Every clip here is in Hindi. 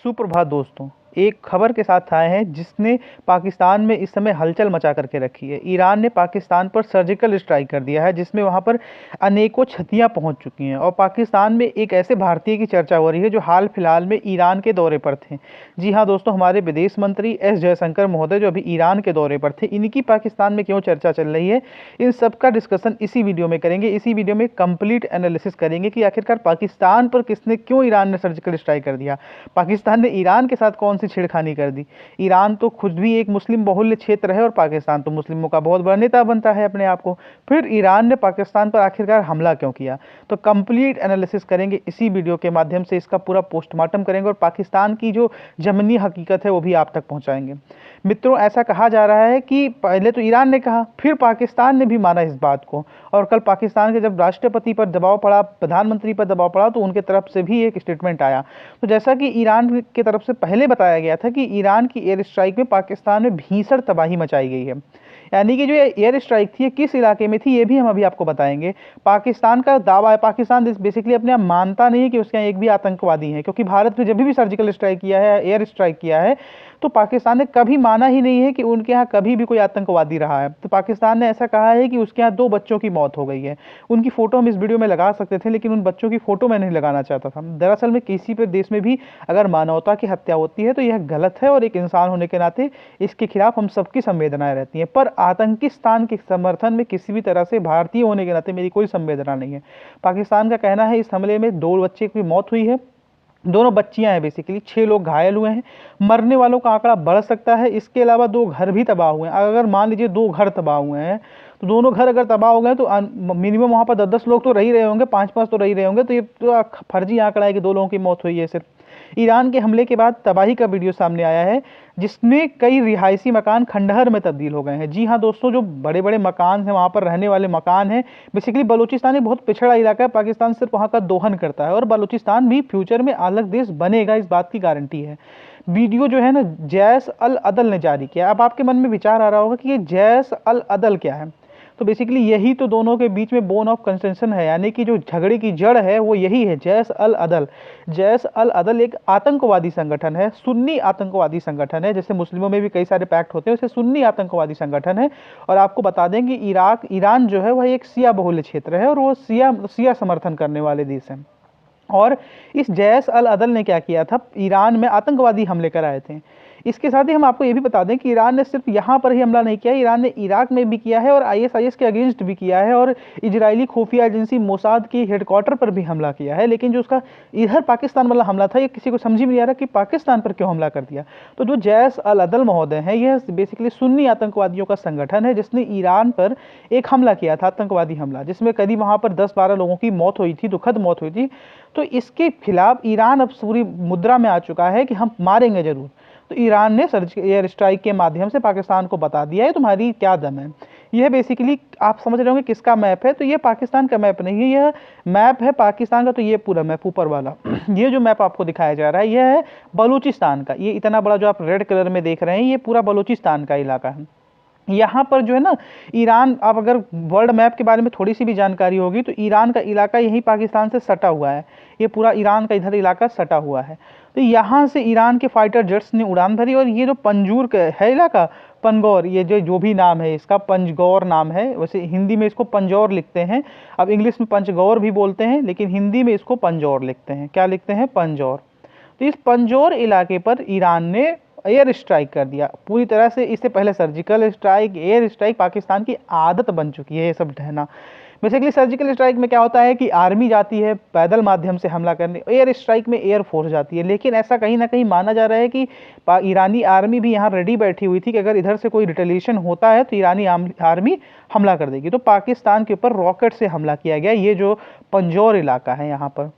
सुप्रभात दोस्तों। एक खबर के साथ आए हैं जिसने पाकिस्तान में इस समय हलचल मचा करके रखी है। ईरान ने पाकिस्तान पर सर्जिकल स्ट्राइक कर दिया है जिसमें वहां पर अनेकों क्षतियां पहुंच चुकी हैं और पाकिस्तान में एक ऐसे भारतीय की चर्चा हो रही है जो हाल फिलहाल में ईरान के दौरे पर थे। जी हाँ दोस्तों, हमारे विदेश मंत्री एस जयशंकर महोदय जो अभी ईरान के दौरे पर थे, इनकी पाकिस्तान में क्यों चर्चा चल रही है, इन सब का डिस्कशन इसी वीडियो में करेंगे। इसी वीडियो में कंप्लीट एनालिसिस करेंगे कि आखिरकार पाकिस्तान पर किसने, क्यों ईरान ने सर्जिकल स्ट्राइक कर दिया, पाकिस्तान ने ईरान के साथ कौन सी छेड़खानी कर दी। ईरान तो खुद भी एक मुस्लिम बहुल्य क्षेत्र है और पाकिस्तान तो मुस्लिमों का बहुत बड़ा नेता बनता है अपने आप को। फिर ईरान ने पाकिस्तान पर आखिरकार हमला क्यों किया, तो कंप्लीट एनालिसिस करेंगे इसी वीडियो के माध्यम से। इसका पूरा पोस्टमार्टम करेंगे और पाकिस्तान की जो जमीनी हकीकत है वो भी आप तक पहुंचाएंगे। मित्रों, ऐसा कहा जा रहा है कि पहले तो ईरान ने कहा, फिर पाकिस्तान ने भी माना इस बात को, और कल पाकिस्तान के जब राष्ट्रपति पर दबाव पड़ा, प्रधानमंत्री पर दबाव पड़ा, तो उनके तरफ से भी एक स्टेटमेंट आया। तो जैसा कि ईरान की तरफ से पहले बताया गया था कि ईरान की एयर स्ट्राइक में पाकिस्तान में भीषण तबाही मचाई गई है, यानी कि जो एयर स्ट्राइक थी किस इलाके में थी ये भी हम अभी आपको बताएंगे। पाकिस्तान का दावा है, पाकिस्तान बेसिकली अपने आप मानता नहीं है कि उसके यहाँ एक भी आतंकवादी है, क्योंकि भारत ने जब भी सर्जिकल स्ट्राइक किया है, एयर स्ट्राइक किया है, तो पाकिस्तान ने कभी माना ही नहीं है कि उनके यहाँ कभी भी कोई आतंकवादी रहा है। तो पाकिस्तान ने ऐसा कहा है कि उसके यहाँ 2 बच्चों की मौत हो गई है। उनकी फोटो हम इस वीडियो में लगा सकते थे, लेकिन उन बच्चों की फोटो मैं नहीं लगाना चाहता था। दरअसल में किसी भी देश में भी अगर मानवता की हत्या होती है तो यह गलत है, और एक इंसान होने के नाते इसके खिलाफ हम सबकी संवेदनाएं रहती हैं। पर आतंकिस्तान के समर्थन में किसी भी तरह से भारतीय होने के नाते मेरी कोई संवेदना नहीं है। पाकिस्तान का कहना है इस हमले में 2 बच्चे की मौत हुई है, दोनों बच्चियां हैं, बेसिकली 6 लोग घायल हुए हैं। मरने वालों का आंकड़ा बढ़ सकता है। इसके अलावा 2 घर भी तबाह हुए हैं। अगर मान लीजिए 2 घर तबाह हुए हैं, तो दोनों घर अगर तबाह हो गए तो मिनिमम वहां पर 10-10 लोग तो रह ही रहे होंगे, 5-5 तो रह ही रहे होंगे। तो ये तो फर्जी आंकड़ा है कि 2 लोगों की मौत हुई है सिर्फ। ईरान के हमले के बाद तबाही का वीडियो सामने आया है जिसमें कई रिहायशी मकान खंडहर में तब्दील हो गए हैं। जी हाँ दोस्तों, जो बड़े बड़े मकान हैं, वहाँ पर रहने वाले मकान हैं। बेसिकली बलूचिस्तान एक बहुत पिछड़ा इलाका है, पाकिस्तान सिर्फ वहाँ का दोहन करता है, और बलूचिस्तान भी फ्यूचर में अलग देश बनेगा, इस बात की गारंटी है। वीडियो जो है ना, जैश अल अदल ने जारी किया। अब आपके मन में विचार आ रहा होगा कि ये जैश अल अदल क्या है, तो बेसिकली यही तो दोनों के बीच में बोन ऑफ कंसेंशन है, यानी कि जो झगड़े की जड़ है वो यही है, जैश अल अदल। जैश अल अदल एक आतंकवादी संगठन है, सुन्नी आतंकवादी संगठन है। जैसे मुस्लिमों में भी कई सारे पैक्ट होते हैं, वैसे सुन्नी आतंकवादी संगठन है। और आपको बता दें कि ईरान जो है वह एक शिया बहुल्य क्षेत्र है, और वो शिया समर्थन करने वाले देश हैं। और इस जैश अल अदल ने क्या किया था, ईरान में आतंकवादी हमले कराए थे। इसके साथ ही हम आपको ये भी बता दें कि ईरान ने सिर्फ यहाँ पर ही हमला नहीं किया, ईरान ने इराक में भी किया है और ISIS के अगेंस्ट भी किया है, और इजरायली खुफिया एजेंसी मोसाद की हेडक्वार्टर पर भी हमला किया है। लेकिन जो उसका इधर पाकिस्तान वाला हमला था, ये किसी को समझ में नहीं आ रहा कि पाकिस्तान पर क्यों हमला कर दिया। तो जो जैश अल अदल महोदय हैं, यह बेसिकली सुन्नी आतंकवादियों का संगठन है जिसने ईरान पर एक हमला किया था, आतंकवादी हमला, जिसमें करीब वहाँ पर 10-12 लोगों की मौत हुई थी, दुखद मौत हुई थी। तो इसके खिलाफ ईरान अब पूरी मुद्रा में आ चुका है कि हम मारेंगे जरूर। तो ईरान ने सर्जिकल एयर स्ट्राइक के माध्यम से पाकिस्तान को बता दिया है तुम्हारी क्या दम है। यह बेसिकली आप समझ रहे होंगे किसका मैप है, तो ये पाकिस्तान का मैप नहीं है, यह मैप है पाकिस्तान का। तो ये पूरा मैप ऊपर वाला ये जो मैप आपको दिखाया जा रहा है, यह है बलूचिस्तान का। ये इतना बड़ा जो आप रेड कलर में देख रहे हैं, ये पूरा बलूचिस्तान का इलाका है। यहाँ पर जो है ना ईरान, आप अगर वर्ल्ड मैप के बारे में थोड़ी सी भी जानकारी होगी तो ईरान का इलाका यही पाकिस्तान से सटा हुआ है। ये पूरा ईरान का इधर इलाका सटा हुआ है। तो यहाँ से ईरान के फाइटर जेट्स ने उड़ान भरी, और ये जो पंजूर है इलाका, पनगौर, ये जो भी नाम है इसका, पंजगौर नाम है। वैसे हिंदी में इसको पंजौर लिखते हैं, अब इंग्लिश में पंचगौर भी बोलते हैं, लेकिन हिंदी में इसको पंजौर लिखते हैं। क्या लिखते हैं? पंजौर। तो इस पंजौर इलाके पर ईरान ने एयर स्ट्राइक कर दिया पूरी तरह से। इससे पहले surgical strike, air strike Pakistan की आदत बन चुकी है ये सब ढहना। बेसिकली सर्जिकल स्ट्राइक में क्या होता है कि आर्मी जाती है पैदल माध्यम से हमला करने, एयर स्ट्राइक में एयर फोर्स जाती है। लेकिन ऐसा कहीं ना कहीं माना जा रहा है कि ईरानी आर्मी भी यहाँ रेडी बैठी हुई थी कि अगर इधर से कोई रिटेलिएशन होता है तो ईरानी आर्मी हमला कर देगी। तो पाकिस्तान के ऊपर रॉकेट से हमला किया गया, ये जो पंजौर इलाका है यहाँ पर।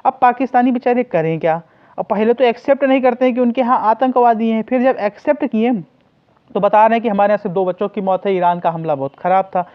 अब पाकिस्तानी बेचारे करें क्या? अब पहले तो एक्सेप्ट नहीं करते हैं कि उनके यहाँ आतंकवादी हैं, फिर जब एक्सेप्ट किए तो बता रहे हैं कि हमारे यहाँ सिर्फ 2 बच्चों की मौत है, ईरान का हमला बहुत खराब था।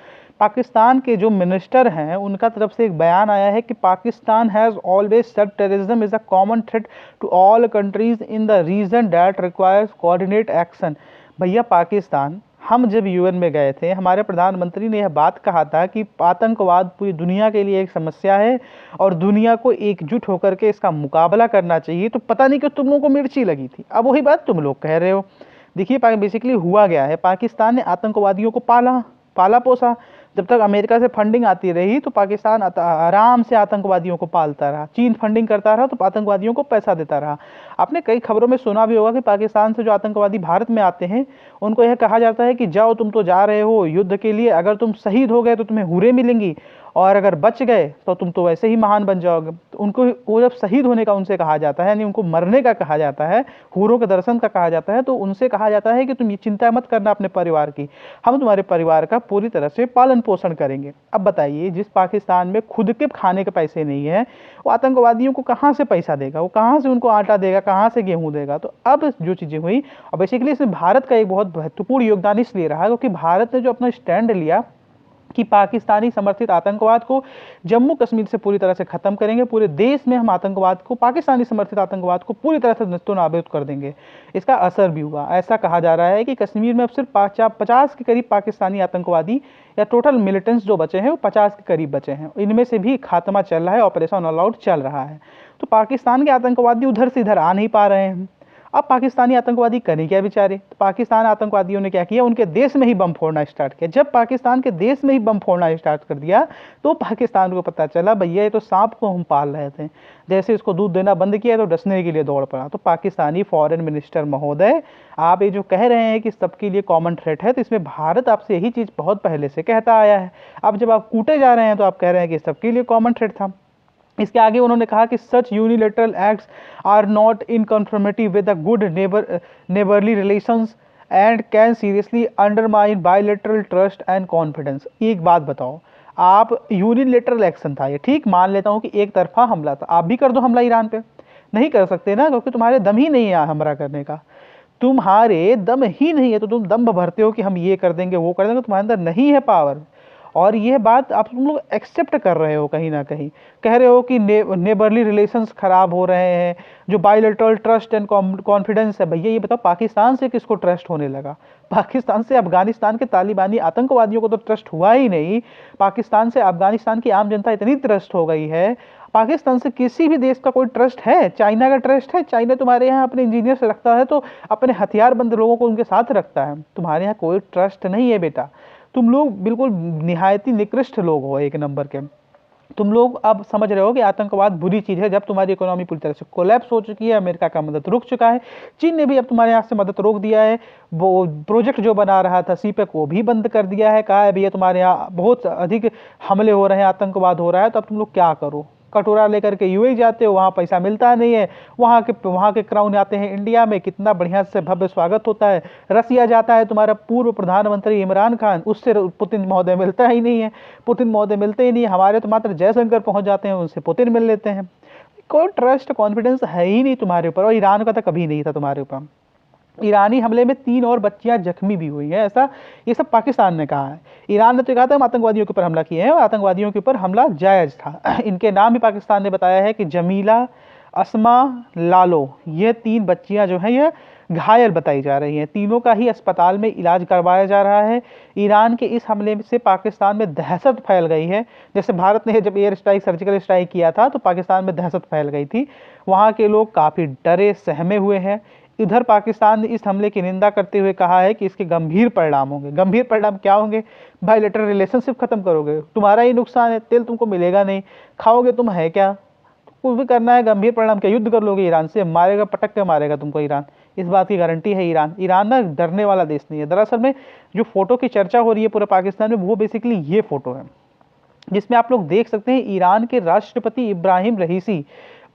पाकिस्तान के जो मिनिस्टर हैं उनका तरफ से एक बयान आया है कि Pakistan has always said terrorism is a common threat to all countries in the region that requires coordinate action. भैया पाकिस्तान हम जब यूएन में गए थे, हमारे प्रधानमंत्री ने यह बात कहा था कि आतंकवाद पूरी दुनिया के लिए एक समस्या है और दुनिया को एकजुट होकर के इसका मुकाबला करना चाहिए। तो पता नहीं क्यों तुम लोगों को मिर्ची लगी थी, अब वही बात तुम लोग कह रहे हो। देखिए बेसिकली हुआ गया है, पाकिस्तान ने आतंकवादियों को पाला पोसा। जब तक अमेरिका से फंडिंग आती रही तो पाकिस्तान आराम से आतंकवादियों को पालता रहा। चीन फंडिंग करता रहा तो आतंकवादियों को पैसा देता रहा। आपने कई खबरों में सुना भी होगा कि पाकिस्तान से जो आतंकवादी भारत में आते हैं उनको यह कहा जाता है कि जाओ, तुम तो जा रहे हो युद्ध के लिए, अगर तुम शहीद हो गए तो तुम्हें हुरे मिलेंगी, और अगर बच गए तो तुम तो वैसे ही महान बन जाओगे। तो उनको वो जब शहीद होने का उनसे कहा जाता है, यानी उनको मरने का कहा जाता है, हूरों के दर्शन का कहा जाता है, तो उनसे कहा जाता है कि तुम ये चिंता मत करना अपने परिवार की, हम तुम्हारे परिवार का पूरी तरह से पालन पोषण करेंगे। अब बताइए, जिस पाकिस्तान में खुद के खाने के पैसे नहीं है, वो आतंकवादियों को कहाँ से पैसा देगा, वो कहाँ से उनको आटा देगा, कहाँ से गेहूँ देगा। तो अब जो चीज़ें हुई, और बेसिकली इसमें भारत का एक बहुत महत्वपूर्ण योगदान इसलिए रहा क्योंकि भारत ने जो अपना स्टैंड लिया कि पाकिस्तानी समर्थित आतंकवाद को जम्मू कश्मीर से पूरी तरह से खत्म करेंगे, पूरे देश में हम आतंकवाद को, पाकिस्तानी समर्थित आतंकवाद को पूरी तरह से नेस्तनाबूद कर देंगे। इसका असर भी हुआ। ऐसा कहा जा रहा है कि कश्मीर में अब सिर्फ 50 के करीब पाकिस्तानी आतंकवादी या टोटल मिलिटेंट्स जो बचे हैं वो 50 के करीब बचे हैं। इनमें से भी खात्मा चल रहा है, ऑपरेशन ऑल आउट चल रहा है। तो पाकिस्तान के आतंकवादी उधर से इधर आ नहीं पा रहे हैं। अब पाकिस्तानी आतंकवादी करें क्या बेचारे। तो पाकिस्तान आतंकवादियों ने क्या किया, उनके देश में ही बम फोड़ना स्टार्ट किया। जब पाकिस्तान के देश में ही बम फोड़ना स्टार्ट कर दिया तो पाकिस्तान को पता चला भैया ये तो सांप को हम पाल रहे थे, जैसे इसको दूध देना बंद किया तो डसने के लिए दौड़ पड़ा। तो पाकिस्तानी फॉरेन मिनिस्टर महोदय, आप ये जो कह रहे हैं कि सबके लिए कॉमन थ्रेट है, तो इसमें भारत आपसे यही चीज़ बहुत पहले से कहता आया है। अब जब आप कूटे जा रहे हैं तो आप कह रहे हैं कि सबके लिए कॉमन थ्रेट था। इसके आगे उन्होंने कहा कि such unilateral acts are not in conformity with the good neighbourly relations and can seriously undermine bilateral trust and confidence. एक बात बताओ, आप यूनिलेटरल एक्शन था ये, ठीक मान लेता हूँ कि एक तरफा हमला था, आप भी कर दो हमला ईरान पे, नहीं कर सकते ना, क्योंकि तुम्हारे दम ही नहीं है हमला करने का, तुम्हारे दम ही नहीं है। तो तुम दम भरते हो कि हम ये कर देंगे वो कर देंगे, तुम्हारे अंदर नहीं है पावर। और यह बात आप तुम लोग एक्सेप्ट कर रहे हो, कहीं ना कहीं कह रहे हो कि नेबरली रिलेशंस खराब हो रहे हैं, जो बायलैटरल ट्रस्ट एंड कॉन्फिडेंस है। भैया ये बताओ, पाकिस्तान से किसको ट्रस्ट होने लगा? पाकिस्तान से अफगानिस्तान के तालिबानी आतंकवादियों को तो ट्रस्ट हुआ ही नहीं। पाकिस्तान से अफगानिस्तान की आम जनता इतनी ट्रस्ट हो गई है। पाकिस्तान से किसी भी देश का कोई ट्रस्ट है? चाइना का ट्रस्ट है? चाइना तुम्हारे यहाँ अपने इंजीनियर से रखता है तो अपने हथियारबंद लोगों को उनके साथ रखता है, तुम्हारे यहाँ कोई ट्रस्ट नहीं है बेटा। तुम लोग बिल्कुल निहायती निकृष्ट लोग हो, एक नंबर के। तुम लोग अब समझ रहे हो कि आतंकवाद बुरी चीज़ है। जब तुम्हारी इकोनॉमी पूरी तरह से कोलैप्स हो चुकी है, अमेरिका का मदद रुक चुका है, चीन ने भी अब तुम्हारे यहाँ से मदद रोक दिया है, वो प्रोजेक्ट जो बना रहा था सीपेक वो भी बंद कर दिया है, कहा है भैया तुम्हारे यहाँ बहुत अधिक हमले हो रहे हैं, आतंकवाद हो रहा है, तो अब तुम लोग क्या करो? कटोरा लेकर के यूएई जाते हो, वहाँ पैसा मिलता नहीं है, वहाँ के क्राउन आते हैं इंडिया में, कितना बढ़िया से भव्य स्वागत होता है। रसिया जाता है तुम्हारा पूर्व प्रधानमंत्री इमरान खान, उससे पुतिन महोदय मिलता ही नहीं है, पुतिन महोदय मिलते ही नहीं। हमारे तो मात्र जयशंकर पहुँच जाते हैं, उनसे पुतिन मिल लेते हैं। कोई ट्रस्ट कॉन्फिडेंस है ही नहीं तुम्हारे ऊपर, और ईरान का तो कभी नहीं था तुम्हारे ऊपर। ईरानी हमले में 3 और बच्चियां जख्मी भी हुई हैं, ऐसा ये सब पाकिस्तान ने कहा है। ईरान ने तो कहा था हम आतंकवादियों के ऊपर हमला किए हैं, और आतंकवादियों के ऊपर हमला जायज़ था। इनके नाम भी पाकिस्तान ने बताया है कि जमीला, अस्मा, लालो, ये 3 बच्चियां जो हैं ये घायल बताई जा रही हैं। तीनों का ही अस्पताल में इलाज करवाया जा रहा है। ईरान के इस हमले से पाकिस्तान में दहशत फैल गई है। जैसे भारत ने जब एयर स्ट्राइक, सर्जिकल स्ट्राइक किया था तो पाकिस्तान में दहशत फैल गई थी, वहाँ के लोग काफ़ी डरे सहमे हुए हैं। इधर पाकिस्तान ने इस हमले की निंदा करते हुए कहा है कि इसके गंभीर परिणाम होंगे। गंभीर परिणाम क्या होंगे? बायलैटरल रिलेशनशिप खत्म करोगे, तुम्हारा ही नुकसान है, तेल तुमको मिलेगा नहीं, खाओगे तुम है क्या, कुछ भी करना है। गंभीर परिणाम क्या? युद्ध कर लोगे ईरान से, मारेगा, पटक के मारेगा तुमको ईरान, इस बात की गारंटी है। ईरान ना डरने वाला देश नहीं है। दरअसल में जो फोटो की चर्चा हो रही है पूरे पाकिस्तान में, वो बेसिकली ये फोटो है जिसमें आप लोग देख सकते हैं ईरान के राष्ट्रपति इब्राहिम रईसी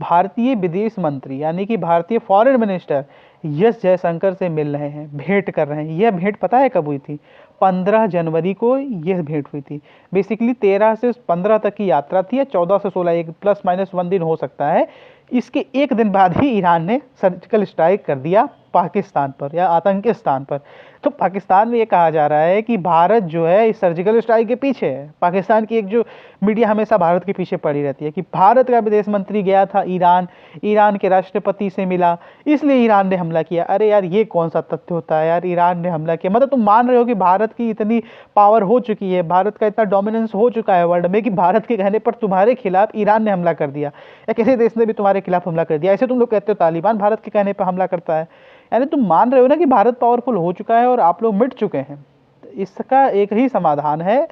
भारतीय विदेश मंत्री यानी कि भारतीय फॉरेन मिनिस्टर एस जयशंकर से मिल रहे हैं, भेंट कर रहे हैं। यह भेंट पता है कब हुई थी? 15 जनवरी को यह भेंट हुई थी। बेसिकली 13 से 15 तक की यात्रा थी, या 14 से 16, एक प्लस माइनस 1 दिन हो सकता है। इसके एक दिन बाद ही ईरान ने सर्जिकल स्ट्राइक कर दिया पाकिस्तान पर या आतंकी स्थान पर। तो पाकिस्तान में ये कहा जा रहा है कि भारत जो है इस सर्जिकल स्ट्राइक के पीछे है। पाकिस्तान की एक जो मीडिया हमेशा भारत के पीछे पड़ी रहती है कि भारत का विदेश मंत्री गया था ईरान, ईरान के राष्ट्रपति से मिला, इसलिए ईरान ने हमला किया। अरे यार, ये कौन सा तथ्य होता है यार, ईरान ने हमला किया? मतलब तुम मान रहे हो कि भारत की इतनी पावर हो चुकी है, भारत का इतना डोमिनेंस हो चुका है वर्ल्ड में कि भारत के कहने पर तुम्हारे खिलाफ ईरान ने हमला कर दिया, या किसी देश ने भी तुम्हारे खिलाफ हमला कर दिया। ऐसे तुम लोग कहते हो तालिबान भारत के कहने पर हमला करता है। यानी तुम मान रहे हो ना कि भारत पावरफुल हो चुका है और आप लोग मिट चुके हैं। तो इसका एक ही समाधान है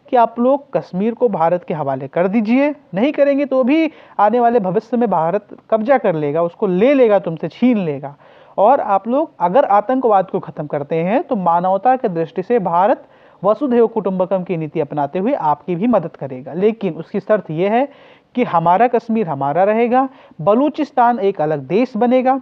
कि आप लोग कश्मीर को भारत के हवाले कर दीजिए। नहीं करेंगे तो भी आने वाले भविष्य में भारत कब्जा कर लेगा, उसको ले लेगा, तुमसे छीन लेगा। और आप लोग अगर आतंकवाद को खत्म करते हैं तो मानवता की दृष्टि से भारत वसुधैव कुटुंबकम की नीति अपनाते हुए आपकी भी मदद करेगा। लेकिन उसकी शर्त यह है कि हमारा कश्मीर हमारा रहेगा, बलूचिस्तान एक अलग देश बनेगा।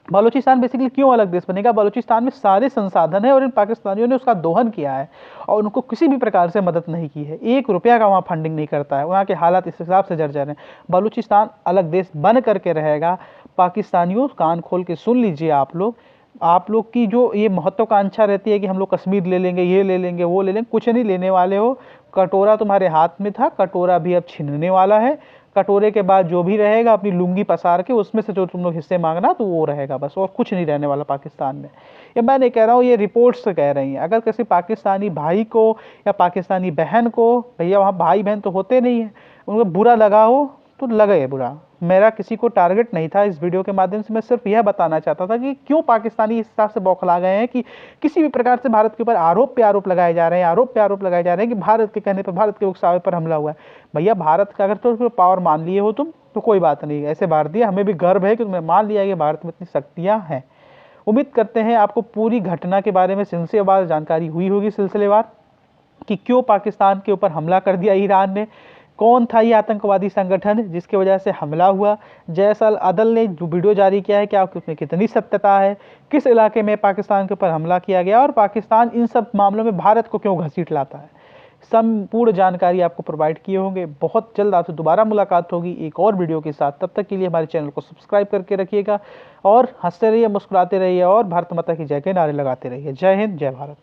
बलूचिस्तान बेसिकली क्यों अलग देश बनेगा? बलूचिस्तान में सारे संसाधन है और इन पाकिस्तानियों ने उसका दोहन किया है और उनको किसी भी प्रकार से मदद नहीं की है। 1 रुपया का वहाँ फंडिंग नहीं करता है। वहाँ के हालात इस हिसाब से जर्जर हैं। बलूचिस्तान अलग देश बन करके रहेगा। पाकिस्तानियों, कान खोल के सुन लीजिए आप लोग की जो ये महत्वाकांक्षा रहती है कि हम लोग कश्मीर ले लेंगे, ये ले लेंगे, वो ले लेंगे, कुछ नहीं लेने वाले हो। कटोरा तुम्हारे हाथ में था, कटोरा भी अब छीनने वाला है। कटोरे के बाद जो भी रहेगा अपनी लुंगी पसार के उसमें से जो तुम लोग हिस्से मांगना तो वो रहेगा बस, और कुछ नहीं रहने वाला पाकिस्तान में। ये मैं नहीं कह रहा हूँ, ये रिपोर्ट्स कह रही हैं। अगर किसी पाकिस्तानी भाई को या पाकिस्तानी बहन को, भैया वहाँ भाई बहन तो होते नहीं हैं, उनको बुरा लगा हो तो लगे बुरा। मेरा किसी को टारगेट नहीं था इस वीडियो के माध्यम से। मैं सिर्फ यह बताना चाहता था कि क्यों पाकिस्तानी इस हिसाब से बौखला गए हैं कि किसी भी प्रकार से भारत के ऊपर आरोप पे आरोप लगाए जा रहे हैं, आरोप पे आरोप लगाए जा रहे हैं कि भारत के कहने पर, भारत के उकसावे पर हमला हुआ है। भैया भारत का अगर तो पावर मान लिए हो तुम तो कोई बात नहीं, ऐसे भारतीय हमें भी गर्व है कि तुमने मान लिया कि भारत में इतनी शक्तियाँ हैं। उम्मीद करते हैं आपको पूरी घटना के बारे में सिलसिलेवार जानकारी हुई होगी, सिलसिलेवार कि क्यों पाकिस्तान के ऊपर हमला कर दिया ईरान ने, कौन था ये आतंकवादी संगठन जिसकी वजह से हमला हुआ, जयसल अदल ने जो वीडियो जारी किया है क्या उसमें कितनी सत्यता है, किस इलाके में पाकिस्तान के ऊपर हमला किया गया और पाकिस्तान इन सब मामलों में भारत को क्यों घसीट लाता है। संपूर्ण जानकारी आपको प्रोवाइड किए होंगे। बहुत जल्द आपसे दोबारा मुलाकात होगी एक और वीडियो के साथ। तब तक के लिए हमारे चैनल को सब्सक्राइब करके रखिएगा और हंसते रहिए, मुस्कुराते रहिए और भारत माता की जय के नारे लगाते रहिए। जय हिंद, जय भारत।